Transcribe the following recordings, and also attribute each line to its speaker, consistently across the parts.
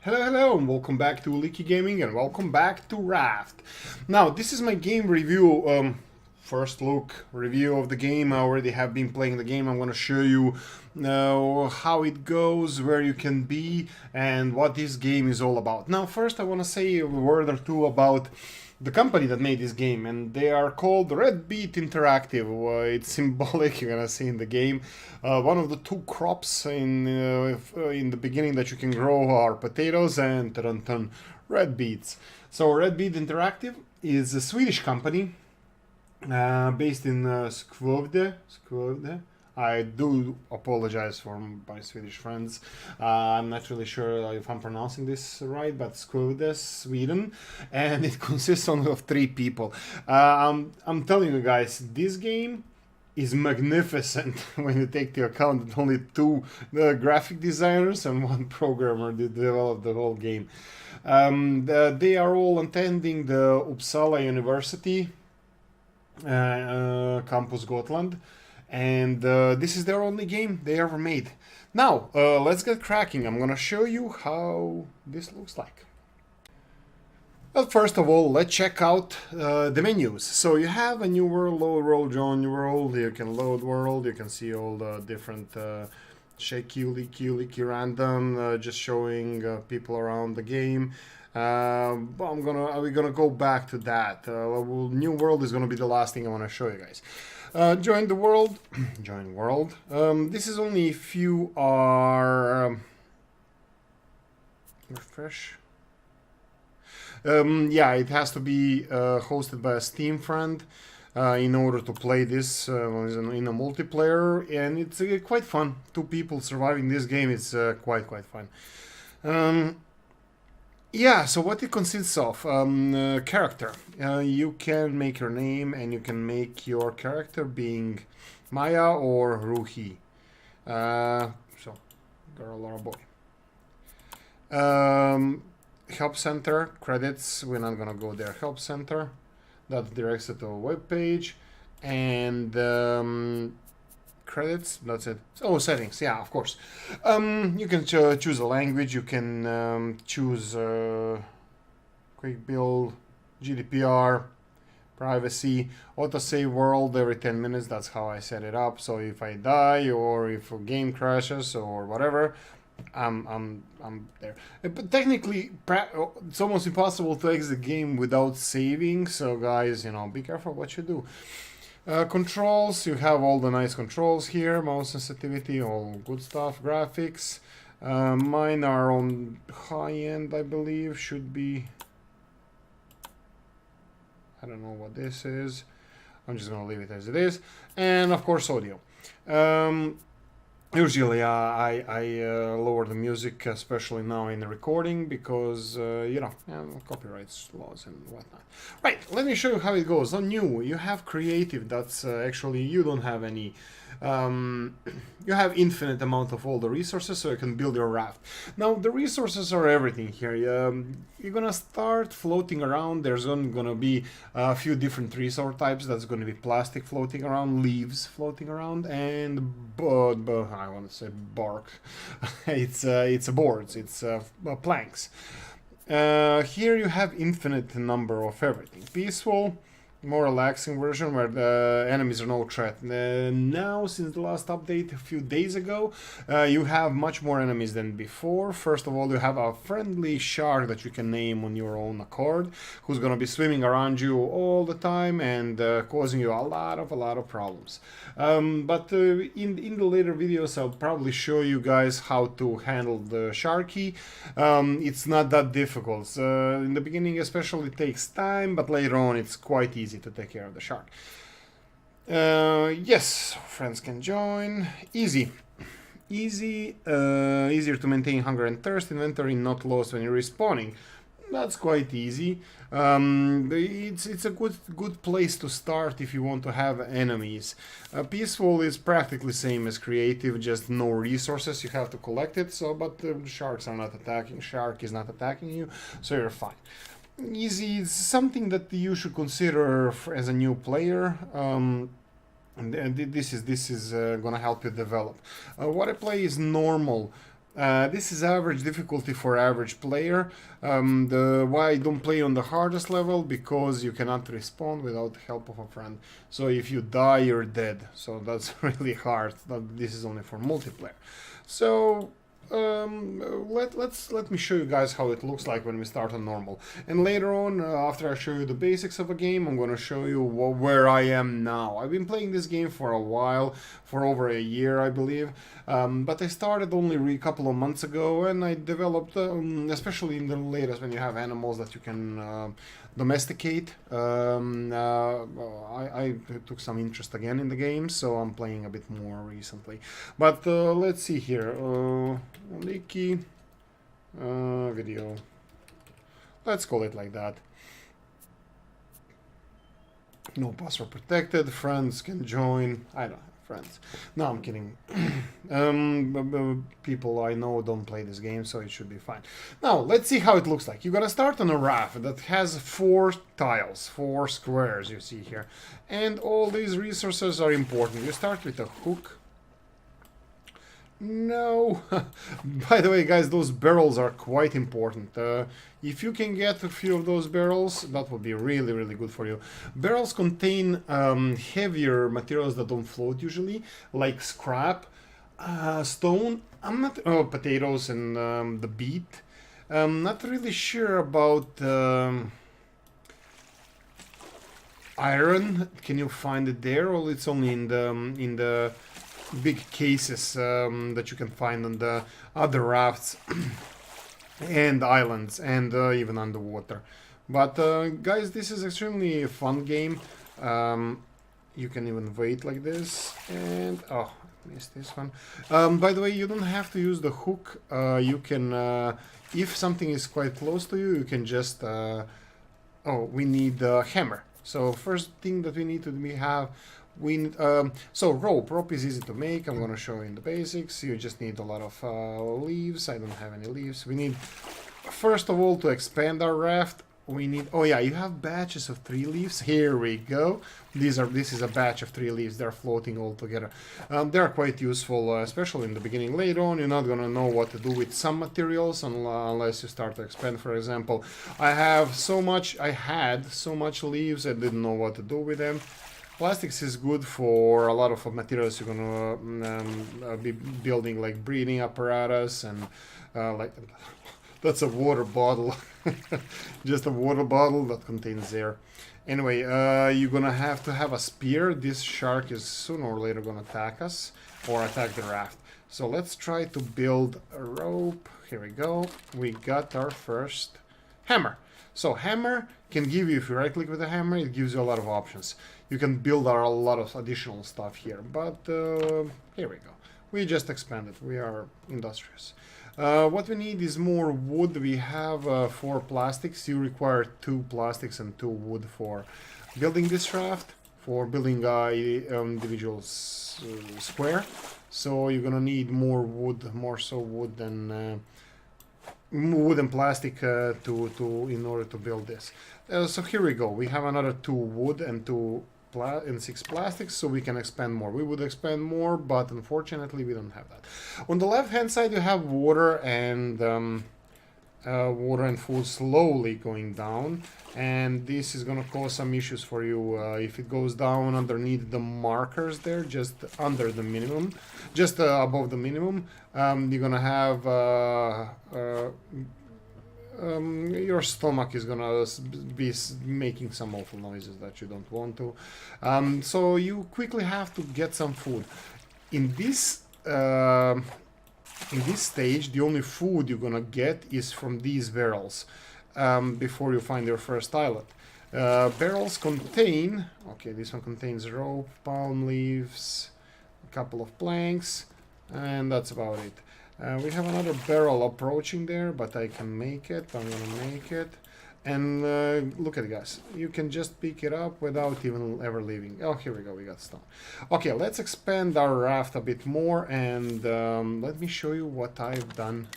Speaker 1: Hello, and welcome back to Leaky Gaming, and welcome back to Raft. Now, this is my game review, first look review of the game. I already have been playing the game. I'm going to show you how it goes, where you can be, and what this game is all about. Now, first I want to say a word or two about the company that made this game, and they are called Red Beet Interactive. It's symbolic, you're gonna see in the game. One of the two crops in the beginning that you can grow are potatoes and red beets. So Red Beet Interactive is a Swedish company based in Skövde. I do apologize for my Swedish friends. I'm not really sure if I'm pronouncing this right, but Skövde, Sweden, and it consists only of 3 people. I'm telling you guys, this game is magnificent when you take into account that only 2 graphic designers and 1 programmer did develop the whole game. They are all attending the Uppsala University campus Gotland. And this is their only game they ever made. Now, let's get cracking. I'm gonna show you how this looks like. Well, first of all, let's check out the menus. So you have a new world, load world, join new world. You can load world. You can see all the different shaky, leaky, random, just showing people around the game. We're gonna go back to that. New world is gonna be the last thing I want to show you guys. Join the world. Join world. This is only if you are refresh. Yeah, it has to be hosted by a Steam friend in order to play this in a multiplayer, and it's quite fun. 2 people surviving this game is quite fun. Yeah, so what it consists of, character. You can make your name and you can make your character being Maya or Ruhi. So, girl or boy. Help center, credits, we're not gonna go there. Help center, that directs it to a web page. And credits, that's it. Oh, settings, yeah, of course. You can choose a language, you can choose quick build, GDPR, privacy, autosave world every 10 minutes, that's how I set it up. So if I die or if a game crashes or whatever, I'm there. But technically, it's almost impossible to exit the game without saving, so guys, be careful what you do. Controls, you have all the nice controls here, mouse sensitivity, all good stuff, graphics. Mine are on high end, I believe, should be. I don't know what this is. I'm just gonna leave it as it is. And of course, audio. Usually I lower the music, especially now in the recording, because, copyright laws and whatnot. Right, let me show you how it goes. On new, you have creative. That's actually, you don't have any... you have infinite amount of all the resources, so you can build your raft. Now, the resources are everything here. You're gonna start floating around. There's gonna be a few different resource types. That's gonna be plastic floating around, leaves floating around, and I want to say bark. It's boards. It's planks. Here you have infinite number of everything. Peaceful. More relaxing version where the enemies are no threat. Now, since the last update a few days ago, you have much more enemies than before. First of all, you have a friendly shark that you can name on your own accord, who's gonna be swimming around you all the time and causing you a lot of problems. But in the later videos, I'll probably show you guys how to handle the sharky. It's not that difficult. In the beginning, especially, it takes time, but later on, it's quite easy to take care of the shark. Yes, friends can join. Easier to maintain hunger and thirst. Inventory not lost when you're respawning. That's quite easy. It's a good place to start if you want to have enemies. Peaceful is practically same as creative, just no resources. You have to collect it. But sharks are not attacking. Shark is not attacking you, so you're fine. Easy is something that you should consider as a new player. And this is gonna help you develop. What I play is normal. This is average difficulty for average player. Why I don't play on the hardest level? Because you cannot respawn without the help of a friend. So if you die, you're dead. So that's really hard. This is only for multiplayer. So let me show you guys how it looks like when we start on normal. And later on, after I show you the basics of a game, I'm gonna show you where I am now. I've been playing this game for a while, for over a year, I believe. But I started only a couple of months ago, and I developed, especially in the latest, when you have animals that you can domesticate. I took some interest again in the game, so I'm playing a bit more recently. But let's see here. Leaky video. Let's call it like that. No password protected. Friends can join. I don't have friends. No, I'm kidding. People I know don't play this game, so it should be fine. Now, let's see how it looks like. You're gonna start on a raft that has 4 tiles, 4 squares, you see here. And all these resources are important. You start with a hook. No. By the way, guys, those barrels are quite important. If you can get a few of those barrels, that would be really, really good for you. Barrels contain heavier materials that don't float usually, like scrap, stone. I'm not potatoes and the beet. I'm not really sure about iron. Can you find it there, or it's only in the big cases that you can find on the other rafts and islands and even underwater. But guys, this is extremely fun game. You can even wait like this, and oh, I missed this one. By the way, you don't have to use the hook. You can, if something is quite close to you, you can just oh, we need a hammer. So first thing that we need to have, so rope is easy to make. I'm gonna show you in the basics. You just need a lot of leaves. I don't have any leaves. We need, first of all, to expand our raft, we need, oh yeah, you have batches of 3 leaves. Here we go. This is a batch of 3 leaves. They're floating all together. They're quite useful, especially in the beginning. Later on, you're not gonna know what to do with some materials unless you start to expand. For example, I had so much leaves, I didn't know what to do with them. Plastics is good for a lot of materials you're gonna be building, like breathing apparatus and like that's a water bottle. Just a water bottle that contains air. Anyway, you're gonna have to have a spear. This shark is sooner or later gonna attack us or attack the raft. So let's try to build a rope. Here we go. We got our first hammer. So hammer can give you, if you right click with a hammer, it gives you a lot of options. You can build a lot of additional stuff here, but here we go. We just expanded. We are industrious. What we need is more wood. We have 4 plastics. You require 2 plastics and 2 wood for building this raft, for building individual square. So you're gonna need more wood, more so wood than wood and plastic in order to build this. So here we go. We have another 2 wood and 6 plastics, so we can expand more. We would expand more, but unfortunately we don't have that. On the left hand side you have water and food slowly going down, and this is gonna cause some issues for you if it goes down underneath the markers there, just under the minimum, just above the minimum. You're gonna have your stomach is gonna be making some awful noises that you don't want to. So you quickly have to get some food. In this stage, the only food you're gonna get is from these barrels before you find your first island. Barrels contain, okay, this one contains rope, palm leaves, a couple of planks, and that's about it. We have another barrel approaching there, but I can make it. I'm gonna make it. And look at it, guys. You can just pick it up without even ever leaving. Oh, here we go. We got stone. Okay, let's expand our raft a bit more, and let me show you what I've done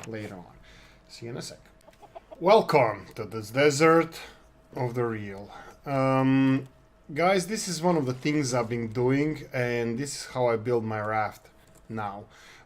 Speaker 1: later on. See you in a sec. Welcome to this desert of the real. Guys, this is one of the things I've been doing, and this is how I build my raft now.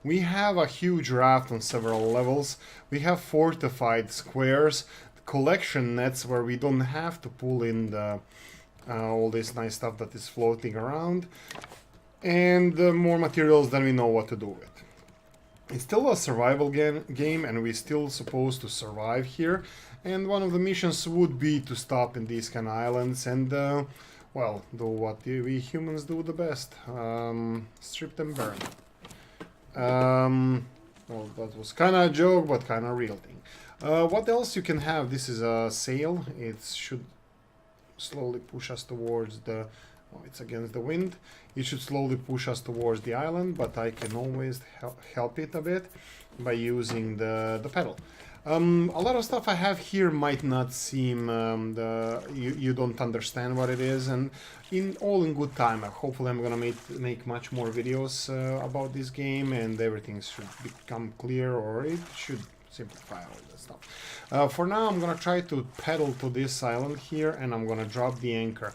Speaker 1: We have a huge raft on several levels. We have fortified squares, collection nets where we don't have to pull in the all this nice stuff that is floating around, and more materials than we know what to do with. It's still a survival game, and we're still supposed to survive here. And one of the missions would be to stop in these kind of islands and, well, do what we humans do the best. Strip them bare. Well, that was kind of a joke, but kind of real thing. What else you can have? This is a sail. It should slowly push us towards the... Oh, it's against the wind. It should slowly push us towards the island, but I can always help it a bit by using the pedal. A lot of stuff I have here might not seem you don't understand what it is, and in good time. Hopefully I'm gonna make much more videos about this game, and everything should become clear, or it should simplify all this stuff. For now I'm gonna try to pedal to this island here, and I'm gonna drop the anchor.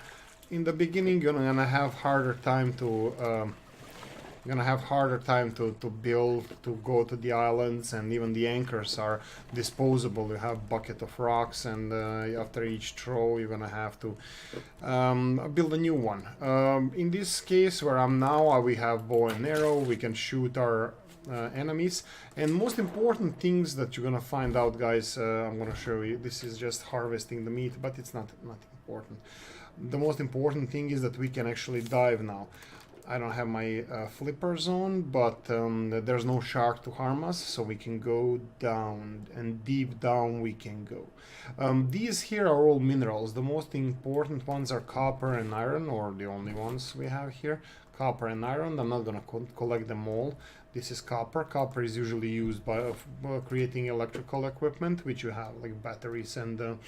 Speaker 1: In the beginning you're gonna have harder time to build, to go to the islands, and even the anchors are disposable. You have bucket of rocks, and after each throw you're gonna have to build a new one. In this case where I'm now, we have bow and arrow. We can shoot our enemies, and most important things that you're gonna find out, guys, I'm gonna show you. This is just harvesting the meat, but it's not important. The most important thing is that we can actually dive now. I don't have my flippers on, but there's no shark to harm us, so we can go down, and deep down we can go. These here are all minerals. The most important ones are copper and iron, or the only ones we have here. Copper and iron. I'm not gonna collect them all. This is copper. Copper is usually used by creating electrical equipment, which you have like batteries and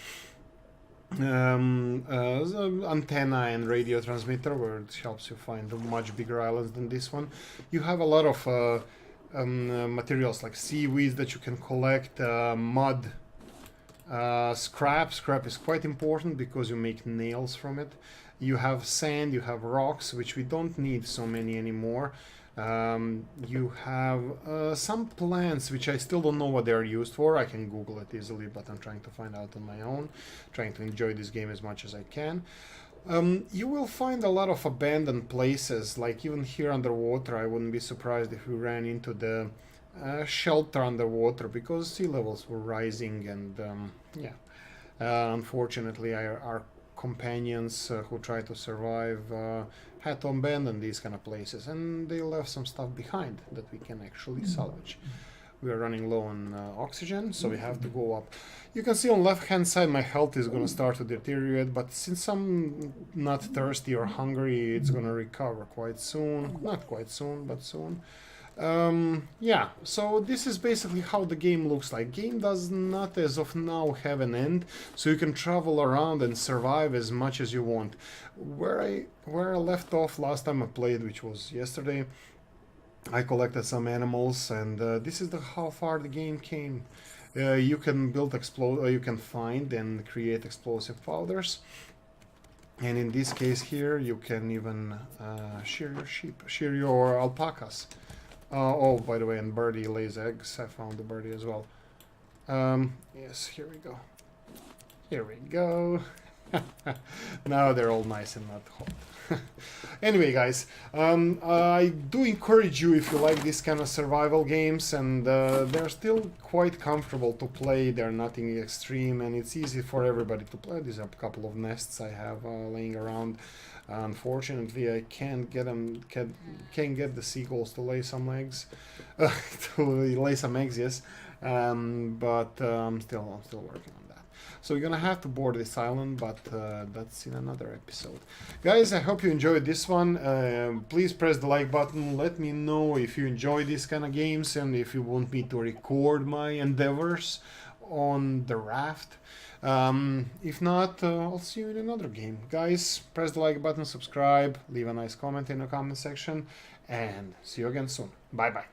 Speaker 1: antenna and radio transmitter, where it helps you find much bigger islands than this one. You have a lot of materials like seaweeds that you can collect, mud, scrap. Scrap is quite important because you make nails from it. You have sand, you have rocks, which we don't need so many anymore. You have some plants which I still don't know what they are used for. I can Google it easily, but I'm trying to find out on my own, trying to enjoy this game as much as I can. You will find a lot of abandoned places, like even here underwater. I wouldn't be surprised if we ran into the shelter underwater, because sea levels were rising, and yeah, unfortunately our companions who try to survive had to abandon these kind of places, and they left some stuff behind that we can actually salvage. We are running low on oxygen, so we have to go up. You can see on left hand side my health is going to start to deteriorate, but since I'm not thirsty or hungry, it's going to recover quite soon. Not quite soon, but soon. Yeah, so this is basically how the game looks like. Game does not as of now have an end, so you can travel around and survive as much as you want. Where I left off last time I played, which was yesterday, I collected some animals, and this is how far the game came. You can you can find and create explosive powders, and in this case here you can even shear your sheep, shear your alpacas. Oh, by the way, and birdie lays eggs. I found the birdie as well. Yes, here we go. Here we go. Now they're all nice and not hot. Anyway, guys, I do encourage you, if you like this kind of survival games, and they're still quite comfortable to play. They're nothing extreme, and it's easy for everybody to play. These are a couple of nests I have laying around. Unfortunately, I can't get the seagulls to lay some eggs, yes. But I'm still working on that. So we're gonna have to board this island, but that's in another episode. Guys, I hope you enjoyed this one. Please press the like button. Let me know if you enjoy these kind of games, and if you want me to record my endeavors on the Raft. If not, I'll see you in another game. Guys, press the like button, subscribe, leave a nice comment in the comment section, and see you again soon. Bye bye.